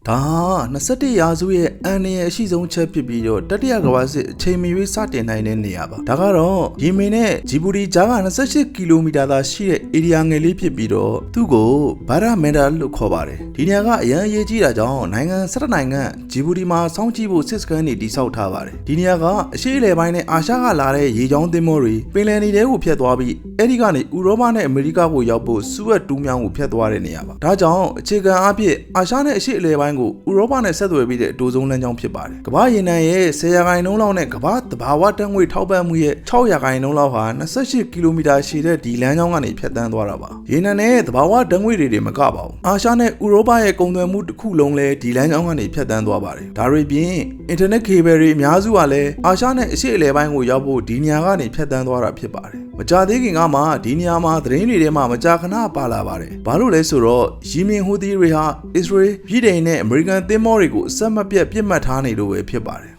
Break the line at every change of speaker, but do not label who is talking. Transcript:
ဒါ21ရာစုရဲ့အန်ရရဲ့အရှိဆုံးချက်ဖြစ်ပြီးတော့တတိယကမ္ဘာစစ်အချိန်မရွေးစတင်နိုင်တဲ့နေရာပါဒါကတော့ယီမင်နဲ့ဂျီဘူတီကြားက28ကီလိုမီတာသာရှိတဲ့ဧရိယာငယ်လေးဖြစ်ပြီးတော့သူ့ကိုဘာရာမန်ဒါလို့ခေါ်ပါတယ်ဒီနေရာကအရန်အရေးကြီးတာကြောင့်နိုင်ငံ17နိုင်ငံဂျီဘူတီမှာစောင့်ကြည့်ဖို့စစ်စခန်းတွေတည်ဆောက်ထားပါတယ်ဒီနေရာကအရှေ့အလယ်ပိုင်းနဲ့အာရှကလာတဲ့ရေကြောင်းသင်္ဘောတွေပင်လယ်နီထဲကိုဖြတ်သွားပြီးအဲ့ဒီကနေဥရောပနဲ့အမေရိကကိုရောက်ဖို့စူးအက်တူးမြောင်းကိုဖြတ်သွားတဲ့နေရာပါဒါကြောင့်အခြေခံအားဖြင့်အာရှနဲ့အရှေ့အလယ်ပိုင်းကိုဥရောပနဲ့ဆက်သွယ်ပြီးတဲ့အတူဆုံးလမ်းကြောင်းဖြစ်ပါတယ်ကမ္ဘာရေနံရဲ့10%လောက်နဲ့ကမ္ဘာသဘာဝတန်းငွေထောက်ပံ့မှုရဲ့6%လောက်ဟာ28ကီလိုမီတာရှည်တဲ့ဒီလမ်းကြောင်းကနေဖြတ်တန်းသွားတာပါရေနံနဲ့သဘာဝတန်းငွေတွေမကပါဘူးအာရှနဲ့ဥရောပရဲ့ကုန်သွယ်မှုတစ်ခုလုံးလည်းဒီလမ်းကြောင်းကနေဖြတ်တန်းသွားပါတယ်ဒါတွေပြင်အင်တာနက်ကေဘယ်တွေအများစုကလည်းအာရှနဲ့အရှေ့အလယ်ပိုင်းကိုရောက်ဖို့ဒီနေရာကနေဖြတ်တန်းသွားတာဖြစ်ပါတယ်မကြသေးခင်ကမှဒီနေရာမှာသတင်းတွေထဲမှာမကြာခဏပါလာပါတယ်ဘာလို့လဲဆိုတော့ယီမင်ဟူသီတွေဟာအစ္စရေးပြည်ထောင်နဲ့အမေရိကန်သင်္ဘောတွေကိုအဆက်မပြတ်ပြစ်မှတ်ထားနေလို့ပဲဖြစ်ပါတယ်